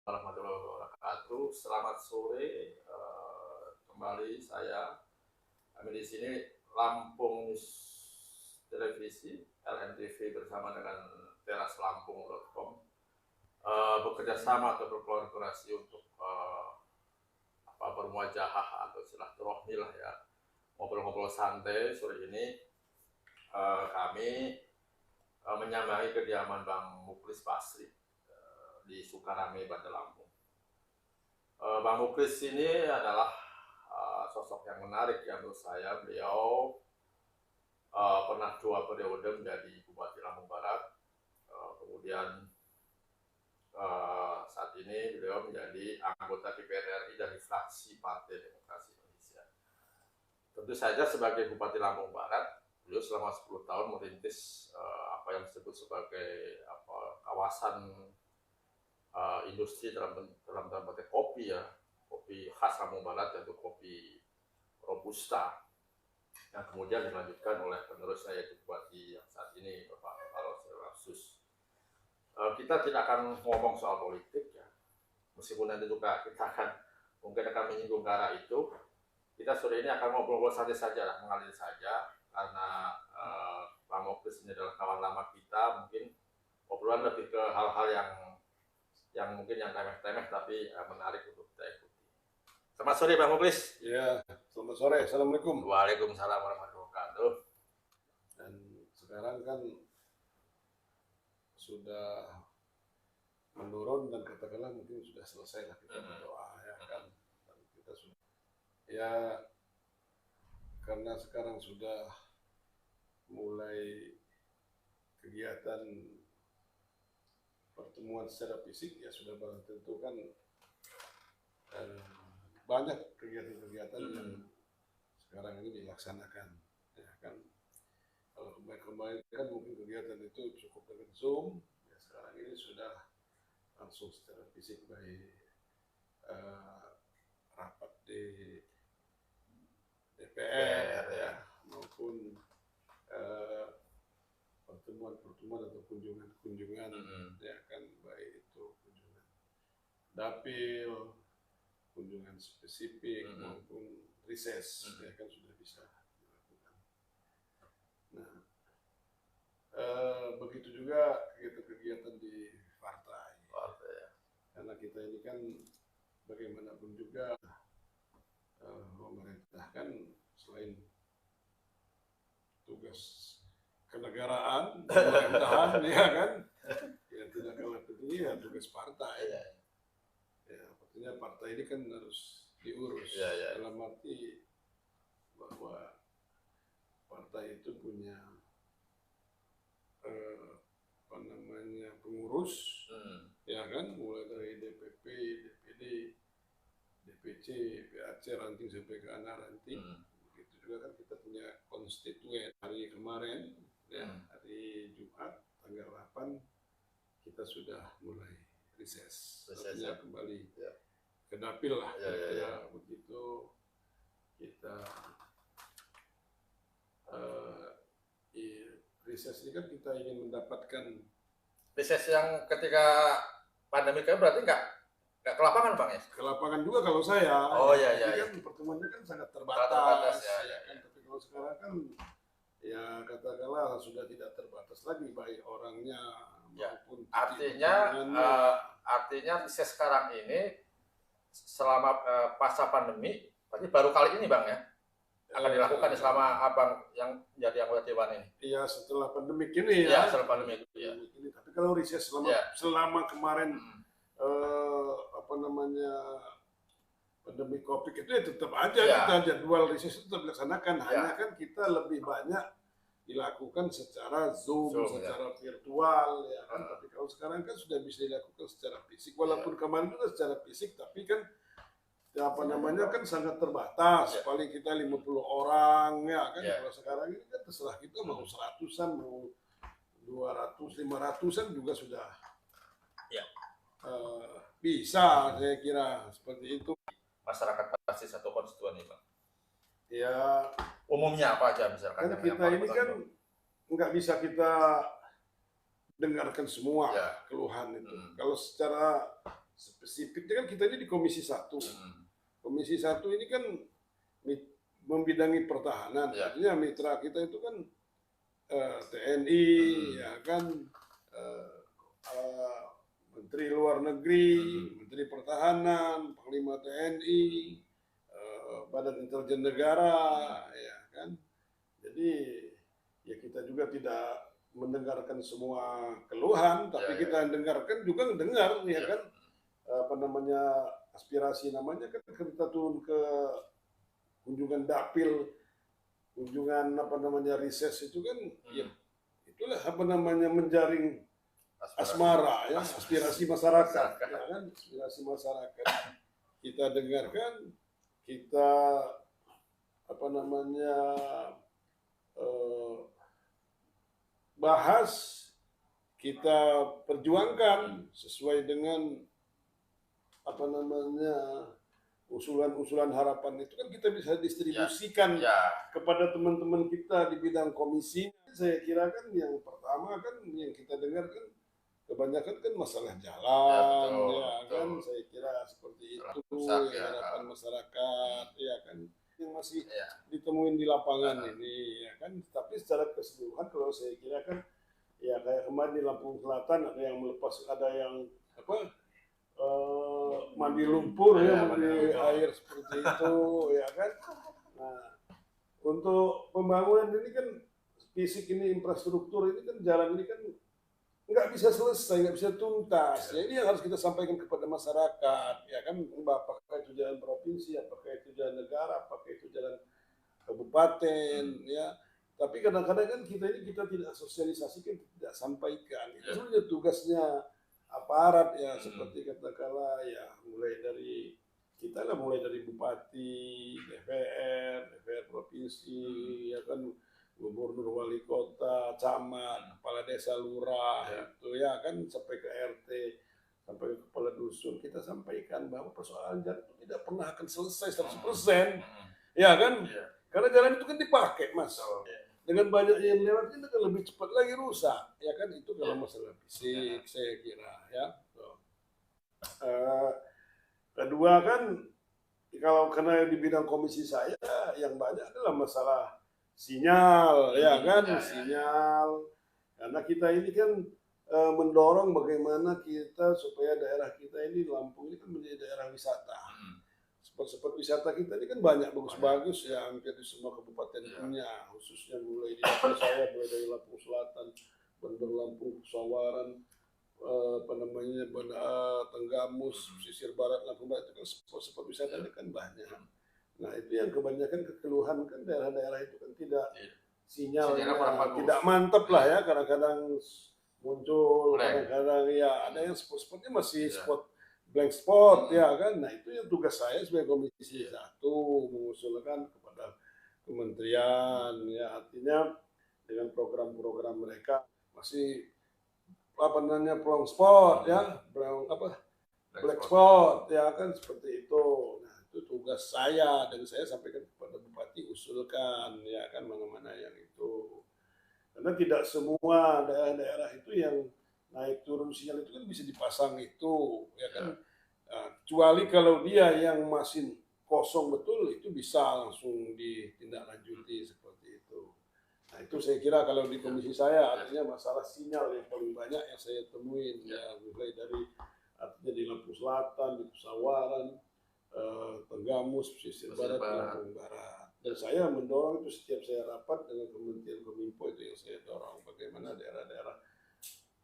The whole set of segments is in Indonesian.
warahmatullahi wabarakatuh. Selamat sore. Kembali kami di sini Lampung Televisi LNTV bersama dengan teraslampung.com bekerja sama atau berkolaborasi untuk bermuajahah atau silaturahmi lah ya, ngobrol-ngobrol santai. Sore ini kami menyambangi kediaman Bang Muklis Basri di Sukarame, Bandar Lampung. Bang Muklis ini adalah sosok yang menarik ya menurut saya. Beliau pernah 2 periode menjadi Bupati Lampung Barat, kemudian saat ini beliau menjadi anggota DPR RI dari fraksi Partai Demokrasi Indonesia. Tentu saja sebagai Bupati Lampung Barat, beliau selama 10 tahun merintis apa yang disebut sebagai kawasan industri dalam bentuk kopi ya, kopi khas Lampung Barat, yaitu kopi Robusta, yang kemudian dilanjutkan oleh penerus saya, Bupati yang saat ini, Bapak Rosus. Kita tidak akan ngomong soal politik ya, meskipun nanti juga mungkin akan menyinggung ke arah itu. Kita sore ini akan ngobrol santai saja, mengalir saja, karena Bang Muklis ini adalah kawan lama kita. Mungkin obrolan lebih ke hal-hal yang mungkin yang remeh-temeh tapi menarik untuk kita ikuti. Selamat sore Bang Muklis. Ya, selamat sore. Assalamualaikum. Waalaikumsalam warahmatullahi wabarakatuh. Dan sekarang kan sudah menurun dan katakanlah mungkin sudah selesai lah kita berdoa ya kan. Dan kita sudah ya, karena sekarang sudah mulai kegiatan pertemuan secara fisik ya, sudah barang tentu kan banyak kegiatan-kegiatan yang sekarang ini dilaksanakan ya kan. Kalau kemarin kan mungkin kegiatan itu cukup dengan Zoom ya, sekarang ini sudah langsung secara fisik, baik rapat di DPR ya, maupun pertemuan atau kunjungan ya kan, baik itu kunjungan dapil, kunjungan spesifik maupun rises ya kan, sudah bisa dilakukan. Nah, begitu juga kegiatan di partai ya. Karena kita ini kan bagaimanapun juga pemerintah kan selain tugas kenegaraan, pemerintahan ya kan, yang tidak kalah penting ya tugas partai. Ya, artinya partai ini kan harus diurus dalam arti bahwa partai itu punya pengurus ya kan, mulai dari DPP, DPD, DPC, PAC, ranting sampai ke anak ranting. Begitu juga kan kita punya konstituen. Hari kemarin ya, hari Jumat tanggal 8 kita sudah mulai rises artinya kembali ke dapil lah ya. Begitu kita rises ini kan kita ingin mendapatkan rises yang ketika pandemi kan berarti nggak ke lapangan Bang ya? Ke lapangan juga kalau saya. Oh iya. Kan pertemuannya kan sangat terbatas ya kan. Tapi kalau sekarang kan ya katakanlah sudah tidak terbatas lagi, baik orangnya maupun artinya rises sekarang ini selama pasca pandemi berarti baru kali ini Bang ya akan dilakukan selama Abang yang jadi anggota dewan ini. Iya, setelah pandemi ini ya. Setelah pandemi ya. Tapi kalau riset selama kemarin pandemi Covid itu ya tetap aja kita jadwal riset tetap dilaksanakan. Hanya kan kita lebih banyak dilakukan secara Zoom secara virtual ya kan. Tapi kalau sekarang kan sudah bisa dilakukan secara fisik, walaupun kemarin juga secara fisik, tapi kan kan sangat terbatas, paling kita 50 orang ya kan. Kalau sekarang ini kan terserah kita mau 100-an, mau 200, 500-an juga sudah bisa, saya kira seperti itu. Masyarakat pasti satu konstituen nih Bang. Ya, umumnya apa aja misalkan? Kan kita ini kan nggak bisa kita dengarkan semua keluhan itu. Kalau secara spesifiknya kan kita ini di Komisi 1. Komisi 1 ini kan membidangi pertahanan. Artinya mitra kita itu kan TNI, ya kan, Menteri Luar Negeri, Menteri Pertahanan, Panglima TNI, Badan Intelijen Negara, ya kan. Jadi ya kita juga tidak mendengarkan semua keluhan, tapi kita dengarkan juga mendengar, ya kan, apa namanya, aspirasi namanya kan kita turun ke kunjungan dapil, kunjungan apa namanya riset itu kan, ya itulah apa namanya menjaring asmara, ya, aspirasi masyarakat, ya kan, aspirasi masyarakat kita dengarkan, kita apa namanya bahas, kita perjuangkan sesuai dengan apa namanya usulan-usulan harapan itu kan kita bisa distribusikan kepada teman-teman kita di bidang komisi. Saya kira kan yang pertama kan yang kita dengar kan kebanyakan kan masalah jalan, kan saya kira seperti itu harapan masyarakat, ya kan, yang masih ditemuin di lapangan ini, ya kan. Tapi secara keseluruhan kalau saya kira kan ya kayak kemarin di Lampung Selatan ada yang melepas, ada yang apa mandi lumpur, mandi air seperti itu, ya kan. Nah, untuk pembangunan ini kan fisik ini, infrastruktur ini kan, jalan ini kan nggak bisa selesai, nggak bisa tuntas. Ya, ini yang harus kita sampaikan kepada masyarakat, ya kan, apakah itu jalan provinsi, apakah itu jalan negara, apakah itu jalan kabupaten, ya. Tapi kadang-kadang kan kita tidak sosialisasikan, tidak sampaikan. Itu sebenarnya tugasnya aparat, ya, seperti katakanlah ya mulai dari kita lah, mulai dari bupati, DPR provinsi, ya kan, gubernur, wali kota, camat, kepala desa, lurah, itu ya kan, sampai ke RT, sampai ke kepala dusun, kita sampaikan bahwa persoalan jalan itu tidak pernah akan selesai 100%, ya kan, karena jalan itu kan dipakai, Mas. Dengan banyaknya yang lewat ini akan lebih cepat lagi rusak, ya kan. Itu kalau masalah fisik, saya kira, ya. Kedua kan, kalau karena di bidang komisi saya yang banyak adalah masalah sinyal, ya kan, sinyal. Karena kita ini kan mendorong bagaimana kita supaya daerah kita ini, Lampung ini kan menjadi daerah wisata. Spot-spot wisata kita ini kan banyak bagus-bagus, ya, hampir di semua kabupaten punya, khususnya mulai di Lampung saya, mulai dari Lampung Selatan, Bandar Lampung, Sawaran, apa namanya, Tenggamus, pesisir barat Lampung Barat, itu kan spot-spot wisata ini kan banyak. Nah, itu yang kebanyakan kekeluhan kan daerah-daerah itu kan tidak sinyalnya tidak mantap lah, ya, kadang-kadang muncul, kadang-kadang ya ada yang spot-spotnya masih spot blank spot, ya kan. Nah, itu yang tugas saya sebagai Komisi 1 mengusulkan kepada kementerian, ya, artinya dengan program-program mereka masih apa namanya brown spot, ya, black spot, ya kan, seperti itu. Nah, itu tugas saya dan saya sampaikan kepada bupati, usulkan, ya kan, mana-mana yang itu. Karena tidak semua daerah-daerah itu yang naik turun sinyal itu kan bisa dipasang itu, ya kan. Kecuali kalau dia yang masih kosong betul, itu bisa langsung ditindaklanjuti seperti itu. Nah, itu saya kira kalau di komisi saya artinya masalah sinyal yang paling banyak yang saya temuin, ya, mulai dari artinya di Lampung Selatan, di Sawaran, Tenggamus, pesisir barat, Lampung Barat. Dan saya mendorong itu setiap saya rapat dengan Kementerian Kominfo, itu yang saya dorong bagaimana daerah-daerah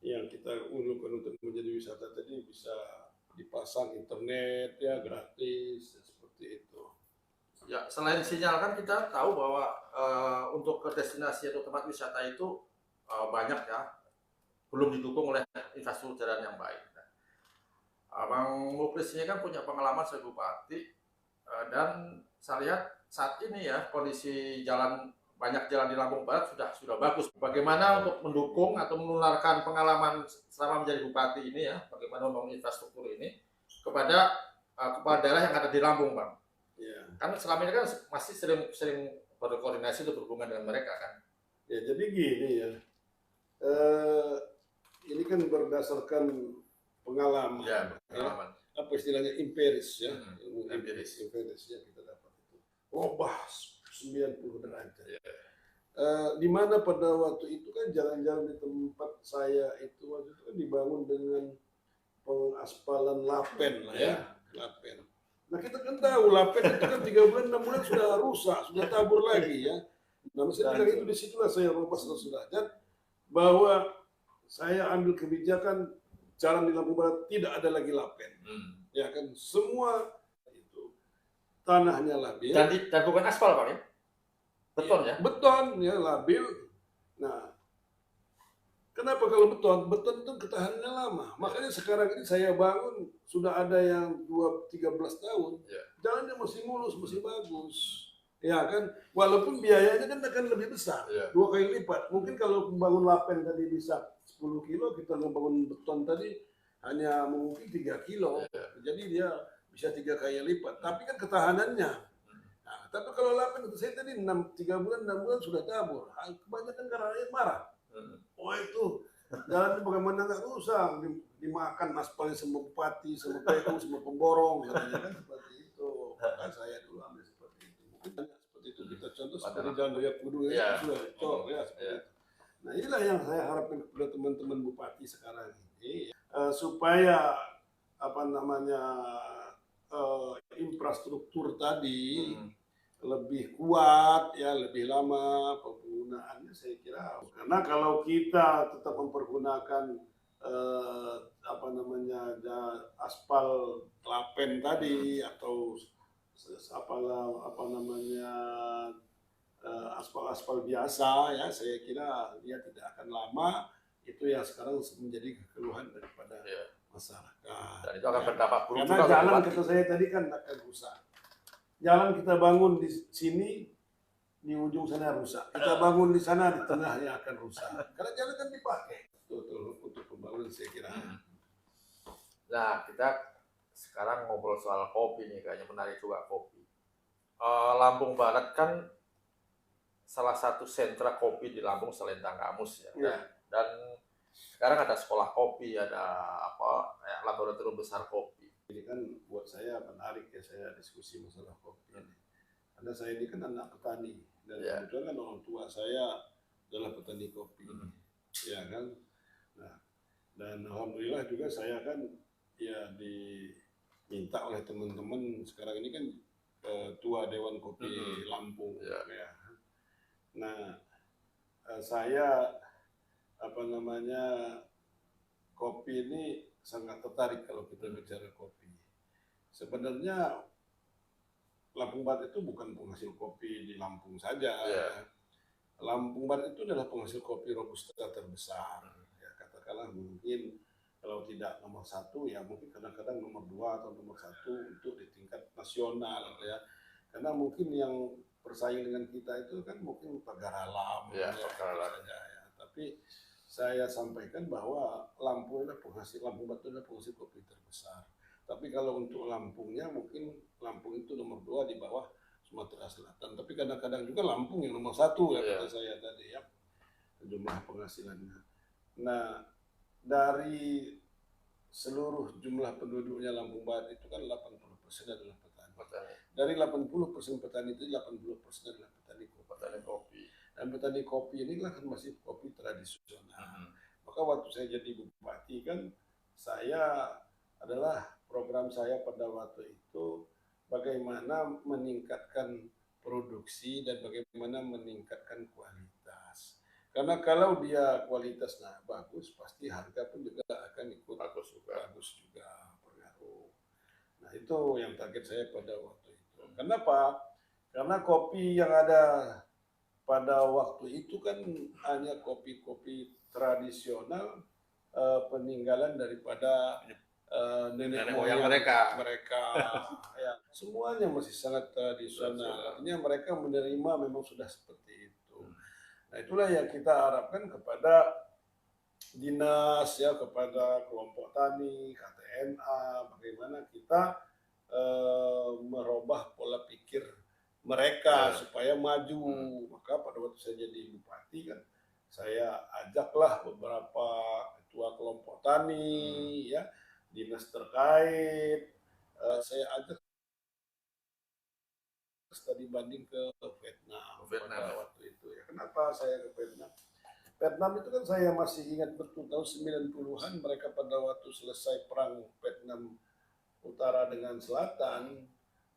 yang kita unggulkan untuk menjadi wisata tadi bisa dipasang internet, ya, gratis, seperti itu. Ya, selain sinyal kan kita tahu bahwa untuk ke destinasi atau tempat wisata itu banyak, ya, belum didukung oleh infrastruktur jalan yang baik. Bang Muklis ini kan punya pengalaman sebagai bupati, dan saya lihat saat ini, ya, kondisi jalan, banyak jalan di Lampung Barat sudah bagus. Bagaimana untuk mendukung atau menularkan pengalaman selama menjadi bupati ini, ya, bagaimana membangun infrastruktur ini kepada daerah yang ada di Lampung, Bang? Ya. Kan selama ini kan masih sering berkoordinasi untuk berhubungan dengan mereka, kan? Ya, jadi gini, ya, ini kan berdasarkan pengalaman. Ya, pengalaman. apa istilahnya empiris ya, empiris yang kita dapat itu rubah 90 derajat. Di mana pada waktu itu kan jalan-jalan di tempat saya itu waktu itu kan dibangun dengan pengaspalan lapen lah ya, lapen. Nah kita kan tahu lapen itu kan 3 bulan 6 bulan sudah rusak, sudah tabur lagi ya. Nah saya bilang itu disitulah saya rubah 100 derajat bahwa saya ambil kebijakan jalan di Lampung Barat tidak ada lagi lapen, ya kan semua itu tanahnya labil. Dan bukan aspal Pak ya? Beton ya? Beton ya labil. Nah, kenapa kalau beton? Beton itu ketahanannya lama. Makanya sekarang ini saya bangun sudah ada yang 13 tahun. Jalannya masih mulus, masih bagus. Ya kan, walaupun biayanya kan akan lebih besar, 2 kali lipat. Mungkin kalau membangun lapen tadi bisa 10 kilo, kita membangun beton tadi hanya mungkin 3 kilo. Jadi dia bisa 3 kali lipat. Tapi kan ketahanannya. Nah, tapi kalau lapen itu saya tadi 3 bulan 6 bulan sudah tabur. Kebanyakan karena rakyat marah. Oh itu jalannya bagaimana nggak rusak, dimakan aspalnya sama bupati, sama PU, sama pemborong, katanya kan seperti itu. Maka saya dulu ambil seperti itu. Mungkin seperti itu kita contoh seperti jalan Raya Kudu ya, sudah cor ya seperti itu. Nah inilah yang saya harapkan kepada teman-teman bupati sekarang ini supaya apa namanya infrastruktur tadi lebih kuat ya, lebih lama penggunaannya saya kira. Karena kalau kita tetap mempergunakan apa namanya aspal lapen tadi atau apa namanya aspal biasa ya, saya kira dia tidak akan lama. Itu yang sekarang menjadi keluhan daripada masyarakat. Dan itu akan berdampak buruk karena jalan kata saya tadi kan akan rusak. Jalan kita bangun di sini, di ujung sana rusak. Kita bangun di sana, di tengahnya akan rusak. Karena jalan kan dipakai untuk pembangunan saya kira. Nah, kita sekarang ngobrol soal kopi nih, kayaknya menarik juga kopi. Lampung Barat kan salah satu sentra kopi di Lampung selain Tanggamus ya. Dan sekarang ada sekolah kopi, ada laboratorium besar kopi. Ini kan buat saya menarik ya, saya diskusi masalah kopi ini. Karena saya ini kan anak petani dan kebetulan kan orang tua saya adalah petani kopi, ya kan. Nah, dan alhamdulillah juga saya kan ya diminta oleh teman-teman sekarang ini kan ketua Dewan Kopi Lampung, ya. Nah, saya apa namanya kopi ini sangat tertarik kalau kita bicara kopi. Sebenarnya Lampung Barat itu bukan penghasil kopi di Lampung saja. Lampung Barat itu adalah penghasil kopi robusta terbesar. Ya, katakanlah mungkin kalau tidak nomor 1 ya mungkin kadang-kadang nomor 2 atau nomor 1 untuk di tingkat nasional ya. Karena mungkin yang bersaing dengan kita itu kan mungkin Pagar Alam saja ya. Tapi saya sampaikan bahwa Lampung Barat itu adalah penghasil kopi terbesar. Tapi kalau untuk Lampungnya mungkin Lampung itu nomor 2 di bawah Sumatera Selatan. Tapi kadang-kadang juga Lampung yang nomor 1 ya kata saya tadi ya, jumlah penghasilannya. Nah dari seluruh jumlah penduduknya Lampung Barat itu kan 80% adalah petani. Dari 80% petani itu 80% adalah petani kopi. Dan petani kopi ini kan masih kopi tradisional. Maka waktu saya jadi bupati kan saya adalah program saya pada waktu itu bagaimana meningkatkan produksi dan bagaimana meningkatkan kualitas. Karena kalau dia kualitasnya bagus, pasti harga pun juga akan ikut bagus juga pengaruh. Nah itu yang target saya pada waktu itu. Kenapa? Karena kopi yang ada pada waktu itu kan hanya kopi-kopi tradisional peninggalan daripada nenek moyang mereka ya, semuanya masih sangat tradisional. Artinya mereka menerima memang sudah seperti itu. Nah itulah yang kita harapkan kepada dinas ya, kepada kelompok tani, KTNA, bagaimana kita merubah pola pikir mereka supaya maju. Maka pada waktu saya jadi bupati kan saya ajaklah beberapa ketua kelompok tani ya dinas terkait, saya ajak studi banding ke Vietnam pada waktu itu ya. Kenapa saya ke Vietnam? Vietnam itu kan saya masih ingat betul tahun 90-an mereka pada waktu selesai perang Vietnam Utara dengan Selatan,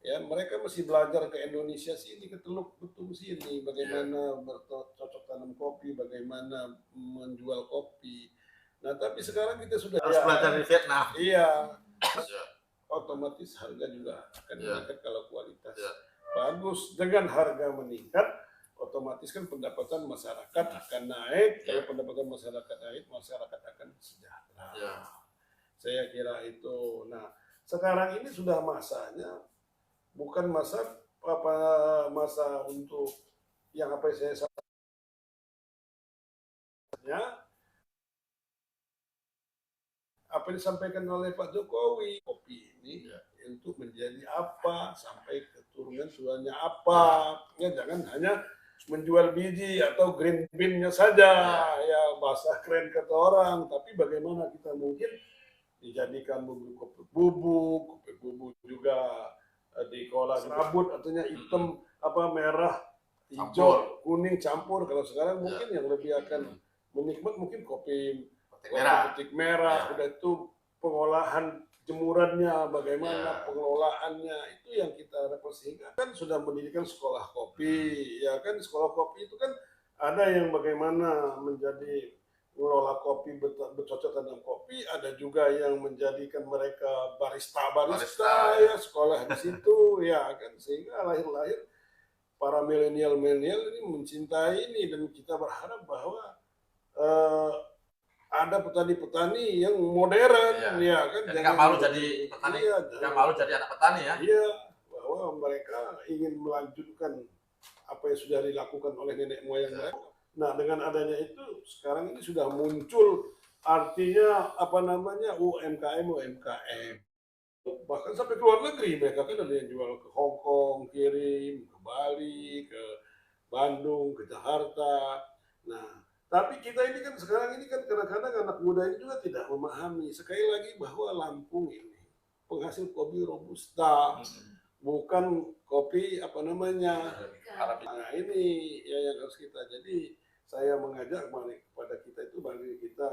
ya mereka masih belajar ke Indonesia sini, ke Teluk Betung sini, bagaimana bercocok tanam kopi, bagaimana menjual kopi. Nah tapi sekarang kita sudah harus belajar di Vietnam. Iya, otomatis harga juga akan meningkat kalau kualitas bagus. Dengan harga meningkat, otomatis kan pendapatan masyarakat akan naik. Kalau pendapatan masyarakat naik, masyarakat akan sejahtera. Saya kira itu. Nah, sekarang ini sudah masanya, bukan masa untuk yang apa saya apa disampaikan oleh Pak Jokowi, kopi ini untuk menjadi apa, sampai keturunan tuannya apa, ya jangan hanya menjual biji atau green bean-nya saja, ya bahasa keren kata orang, tapi bagaimana kita mungkin dijadikan kopi bubuk juga diolah serabut, artinya hitam, merah, hijau, kuning campur. Kalau sekarang mungkin yang lebih akan menikmat mungkin kopi petik merah, udah itu pengolahan jemurannya, bagaimana pengelolaannya, itu yang kita representasikan. Kan sudah mendirikan sekolah kopi, ya kan sekolah kopi itu kan ada yang bagaimana menjadi mengelola kopi, bercocok tanam kopi, ada juga yang menjadikan mereka barista ya sekolah di situ, ya kan, sehingga lahir para milenial ini mencintai ini, dan kita berharap bahwa ada petani-petani yang modern, ya kan. Jadi nggak malu jadi petani, nggak malu jadi anak petani ya. Iya, bahwa mereka ingin melanjutkan apa yang sudah dilakukan oleh nenek moyang mereka. Nah, dengan adanya itu sekarang ini sudah muncul artinya UMKM, bahkan sampai ke luar negeri. Mereka kan ada yang jual ke Hong Kong, kirim ke Bali, ke Bandung, ke Jakarta. Nah, tapi kita ini kan sekarang ini kan kadang-kadang anak muda ini juga tidak memahami sekali lagi bahwa Lampung ini penghasil kopi robusta, bukan kopi Arabica. Nah, ini ya yang harus kita. Jadi saya mengajak kepada kita itu, bagi kita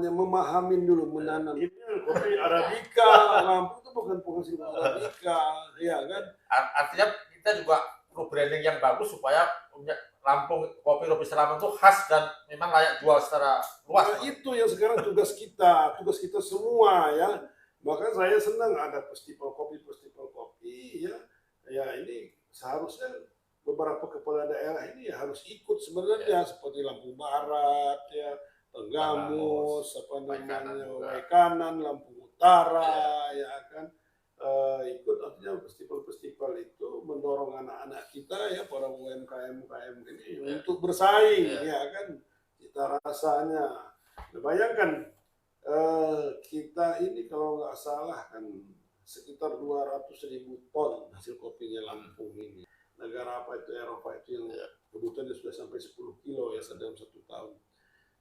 memahami dulu, menanam. Ini kopi Arabica, Lampung itu bukan penghasil Arabica, ya kan? Artinya kita juga perlu branding yang bagus supaya Lampung, kopi Robusta Lampung itu khas dan memang layak jual secara luas. Nah, itu yang sekarang tugas kita semua ya. Maka saya senang ada festival kopi ya. Ya ini seharusnya beberapa kepala daerah ini ya harus ikut sebenarnya, seperti Lampung Barat ya, Tenggamus, Waikanan, Lampung Utara, ya kan. Ikut, artinya festival itu mendorong anak-anak kita ya, para UMKM ini untuk bersaing, ya kan, cita rasanya. Nah, bayangkan kita ini kalau nggak salah kan sekitar 200.000 ton hasil kopinya Lampung ini. Negara apa itu, Eropa itu yang kebutuhannya sudah sampai 10 kilo ya dalam 1 tahun.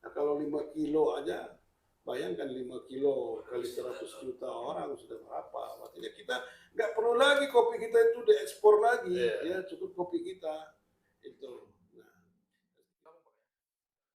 Nah kalau 5 kilo aja, bayangkan 5 kilo kali 100 juta orang sudah berapa. Artinya kita nggak perlu lagi kopi kita itu diekspor lagi, ya cukup kopi kita itu.